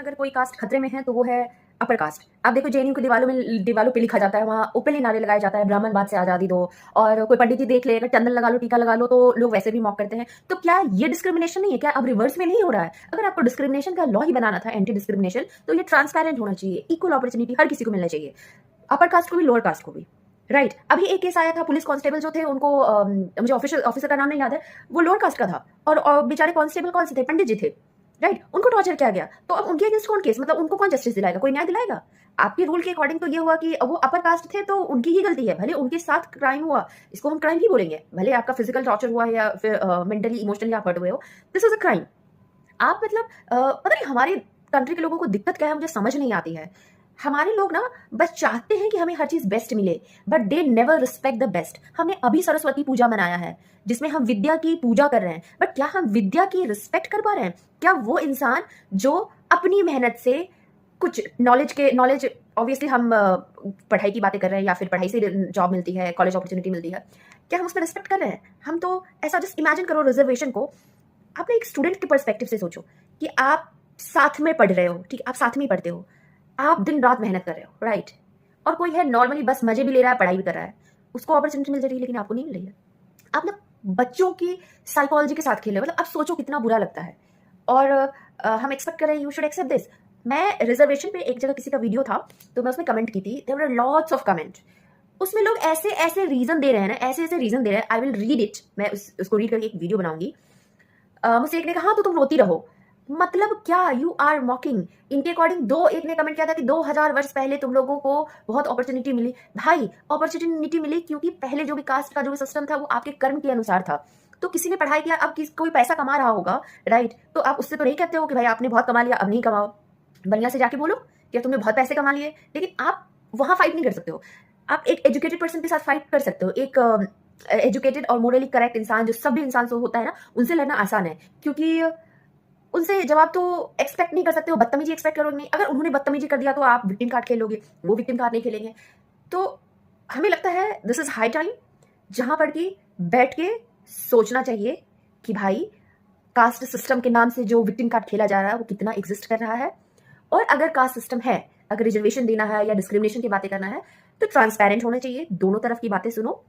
अगर कोई कास्ट खतरे में है तो वो है अपर कास्ट। आप देखो जेएनयू की दीवालों पे लिखा जाता है, वहाँ ओपनली नारे लगाए जाता है, ब्राह्मणवाद से आजादी दो। और कोई पंडित जी देख ले, अगर चंदन लगा लो, टीका लगा लो, तो लोग वैसे भी मॉक करते हैं। तो क्या ये डिस्क्रिमिनेशन नहीं है? क्या अब रिवर्स में नहीं हो रहा है? अगर आपको डिस्क्रिमिनेशन का लॉ ही बनाना था, एंटी डिस्क्रिमिनेशन, तो ये ट्रांसपेरेंट होना चाहिए, इक्वल अपॉर्चुनिटी हर किसी को मिलना चाहिए, अपर कास्ट को भी, लोअर कास्ट को भी। राइट अभी एक केस आया था, पुलिस कांस्टेबल जो थे उनको मुझे ऑफिसर का नाम नहीं याद है, वो लोअर कास्ट का था, और बेचारे कांस्टेबल कौन से थे? पंडित जी थे। राइट उनको टॉर्चर किया गया, तो अब उनके अगेंस्ट कौन केस? मतलब उनको कौन जस्टिस दिलाएगा? कोई न्याय दिलाएगा? आपके रूल के अकॉर्डिंग तो ये हुआ कि वो अपर कास्ट थे तो उनकी ही गलती है, भले उनके साथ क्राइम हुआ, इसको हम क्राइम ही बोलेंगे, भले आपका फिजिकल टॉर्चर हुआ या फिर मेंटली इमोशनली आप हर्ट हुए हो, दिस इज अ क्राइम। आप मतलब पता नहीं हमारे कंट्री के लोगों को दिक्कत क्या है, मुझे समझ नहीं आती है। हमारे लोग ना बस चाहते हैं कि हमें हर चीज बेस्ट मिले, but they never respect the best. हमने अभी सरस्वती पूजा मनाया है, जिसमें हम विद्या की पूजा कर रहे हैं, बट क्या हम विद्या की रिस्पेक्ट कर पा रहे हैं? क्या वो इंसान जो अपनी मेहनत से कुछ नॉलेज ऑब्वियसली हम पढ़ाई की बातें कर रहे हैं, या फिर पढ़ाई से जॉब मिलती है, कॉलेज अपॉर्चुनिटी मिलती है, क्या हम उसमें रिस्पेक्ट कर रहे हैं? हम तो ऐसा जस्ट इमेजिन करो रिजर्वेशन को, आपने एक स्टूडेंट के पर्सपेक्टिव से सोचो कि आप साथ में पढ़ रहे हो, ठीक, आप साथ में ही पढ़ते हो, आप दिन रात मेहनत कर रहे हो, राइट, और कोई है नॉर्मली बस मजे भी ले रहा है, पढ़ाई भी कर रहा है, उसको अपॉर्चुनिटी मिल जा रही है लेकिन आपको नहीं मिल रही है। आप ना बच्चों की साइकोलॉजी के साथ खेल रहे हो, मतलब आप सोचो कितना बुरा लगता है। और हम एक्सपेक्ट कर रहे हैं यू शुड एक्सेप्ट दिस। मैं रिजर्वेशन पे एक जगह किसी का वीडियो था, तो मैं उसमें कमेंट की थी, there were lots of comment. उसमें लोग ऐसे ऐसे रीजन दे रहे हैं ना, ऐसे ऐसे रीजन दे रहे हैं, आई विल रीड इट, मैं उसको रीड करके एक वीडियो बनाऊंगी। मुझसे एक ने कहा हाँ तो तुम रोती रहो, मतलब क्या? You are mocking. इनके अकॉर्डिंग एक ने कमेंट किया था कि 2000 वर्ष पहले तुम लोगों को बहुत अपॉर्चुनिटी मिली। भाई अपॉर्चुनिटी मिली क्योंकि पहले जो भी कास्ट का जो भी सिस्टम था वो आपके कर्म के अनुसार था, तो किसी ने पढ़ाई किया, अब कोई पैसा कमा रहा होगा, राइट, तो आप उससे तो नहीं कहते हो कि भाई आपने बहुत कमा लिया अब नहीं कमाओ। बनिया से जाके बोलो कि तुमने बहुत पैसे कमा लिए, लेकिन आप वहां फाइट नहीं कर सकते हो। आप एक एजुकेटेड पर्सन के साथ फाइट कर सकते हो, एक एजुकेटेड और मोरली करेक्ट इंसान जो सभी इंसान से होता है ना, उनसे लड़ना आसान है, क्योंकि उनसे जवाब तो एक्सपेक्ट नहीं कर सकते हो, बदतमीजी एक्सपेक्ट करोगे नहीं। अगर उन्होंने बदतमीजी कर दिया तो आप विक्टिम कार्ड खेलोगे, वो विक्टिम कार्ड नहीं खेलेंगे। तो हमें लगता है दिस इज हाई टाइम जहां पर कि बैठ के सोचना चाहिए कि भाई कास्ट सिस्टम के नाम से जो विक्टिम कार्ड खेला जा रहा है वो कितना एग्जिस्ट कर रहा है, और अगर कास्ट सिस्टम है, अगर रिजर्वेशन देना है या डिस्क्रिमिनेशन की बातें करना है, तो ट्रांसपेरेंट होना चाहिए, दोनों तरफ की बातें सुनो।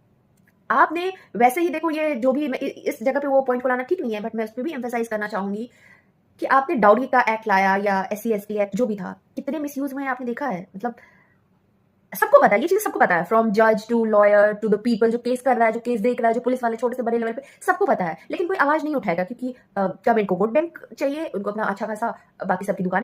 आपने वैसे ही देखो, ये जो भी इस जगह पे वो पॉइंट को लाना ठीक नहीं है, बट मैं उस पर भी एम्फेसाइज करना चाहूंगी कि आपने डाउरी का एक्ट लाया या SC/ST एक्ट जो भी था, कितने मिसयूज हुए आपने देखा है। मतलब सबको पता है, ये चीज सबको पता है, फ्रॉम जज to lawyer to the people जो केस कर रहा है, जो केस देख रहा है, जो पुलिस वाले छोटे से बड़े लेवल पे, सबको पता है, लेकिन कोई आवाज नहीं उठाएगा क्योंकि गवर्नमेंट को वोट बैंक चाहिए, उनको अपना अच्छा खासा बाकी सबकी दुकान